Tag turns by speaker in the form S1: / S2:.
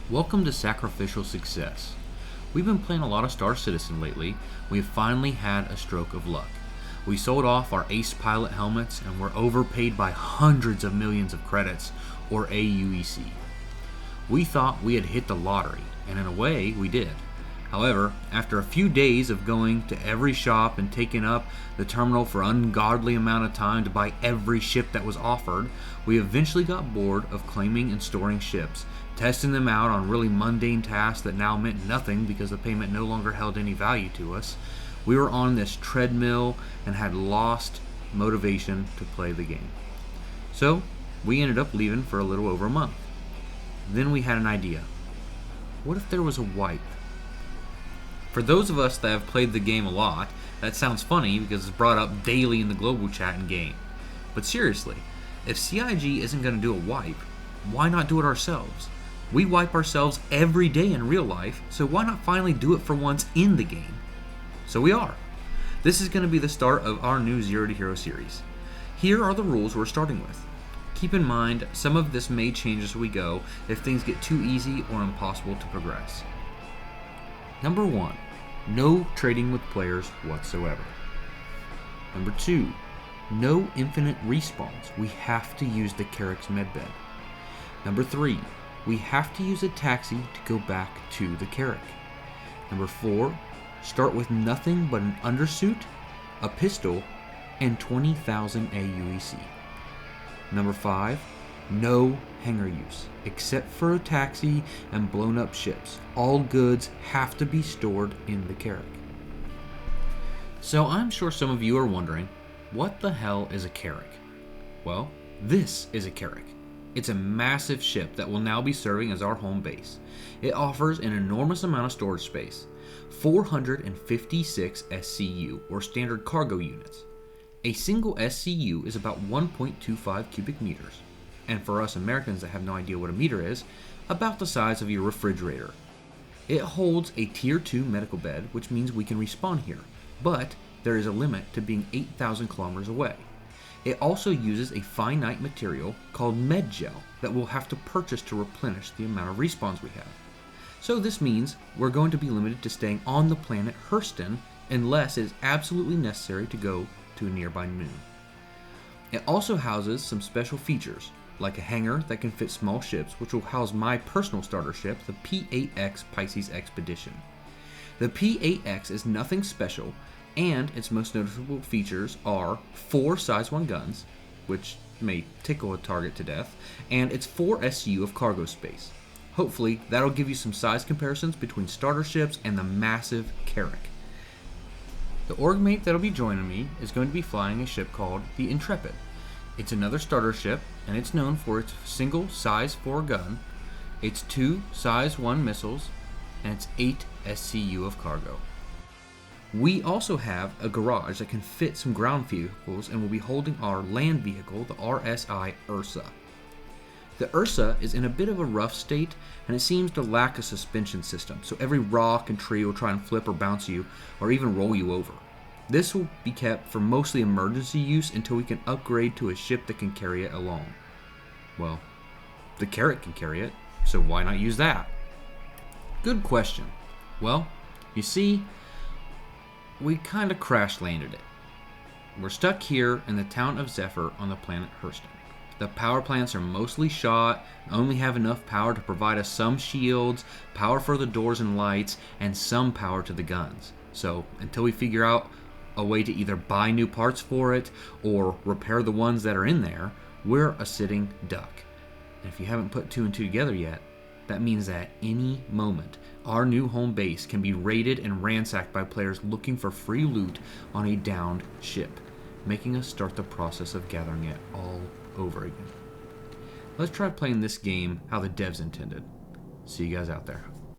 S1: Welcome to Sacrificial Success. We've been playing a lot of Star Citizen lately. We have finally had a stroke of luck. We sold off our Ace Pilot helmets and were overpaid by hundreds of millions of credits, or AUEC. We thought we had hit the lottery, and in a way, we did. However, after a few days of going to every shop and taking up the terminal for an ungodly amount of time to buy every ship that was offered, we eventually got bored of claiming and storing ships, testing them out on really mundane tasks that now meant nothing because the payment no longer held any value to us. We were on this treadmill and had lost motivation to play the game. So, we ended up leaving for a little over a month. Then we had an idea. What if there was a wipe? For those of us that have played the game a lot, that sounds funny because it's brought up daily in the global chat and game. But seriously, if CIG isn't going to do a wipe, why not do it ourselves? We wipe ourselves every day in real life, so why not finally do it for once in the game? So we are. This is going to be the start of our new Zero to Hero series. Here are the rules we're starting with. Keep in mind, some of this may change as we go if things get too easy or impossible to progress. Number 1. No trading with players whatsoever. Number 2. No infinite respawns. We have to use the Carrack's medbed. Number 3. We have to use a taxi to go back to the Carrack. Number 4. Start with nothing but an undersuit, a pistol, and 20,000 AUEC. Number 5. No hangar use, except for a taxi and blown up ships. All goods have to be stored in the Carrack. So I'm sure some of you are wondering, what the hell is a Carrack? Well, this is a Carrack. It's a massive ship that will now be serving as our home base. It offers an enormous amount of storage space, 456 SCU, or standard cargo units. A single SCU is about 1.25 cubic meters, and for us Americans that have no idea what a meter is, about the size of your refrigerator. It holds a Tier 2 medical bed, which means we can respawn here, but there is a limit to being 8,000 kilometers away. It also uses a finite material called Medgel that we'll have to purchase to replenish the amount of respawns we have. So this means we're going to be limited to staying on the planet Hurston unless it is absolutely necessary to go to a nearby moon. It also houses some special features, like a hangar that can fit small ships, which will house my personal starter ship, the P-8X Pisces Expedition. The P-8X is nothing special, and its most noticeable features are 4 size 1 guns, which may tickle a target to death, and its 4 SCU of cargo space. Hopefully, that'll give you some size comparisons between starter ships and the massive Carrack. The org mate that'll be joining me is going to be flying a ship called the Intrepid. It's another starter ship, and it's known for its single size 4 gun, its 2 size 1 missiles, and its 8 SCU of cargo. We also have a garage that can fit some ground vehicles and will be holding our land vehicle, the RSI Ursa. The Ursa is in a bit of a rough state, and it seems to lack a suspension system, so every rock and tree will try and flip or bounce you, or even roll you over. This will be kept for mostly emergency use until we can upgrade to a ship that can carry it along. Well, the Carrack can carry it, so why not use that? Good question. Well, you see, we kind of crash landed it. We're stuck here in the town of Zephyr on the planet Hurston. The power plants are mostly shot, only have enough power to provide us some shields, power for the doors and lights, and some power to the guns. So until we figure out a way to either buy new parts for it or repair the ones that are in there, we're a sitting duck. And if you haven't put 2 and 2 together yet, that means that at any moment, our new home base can be raided and ransacked by players looking for free loot on a downed ship, making us start the process of gathering it all over again. Let's try playing this game how the devs intended. See you guys out there.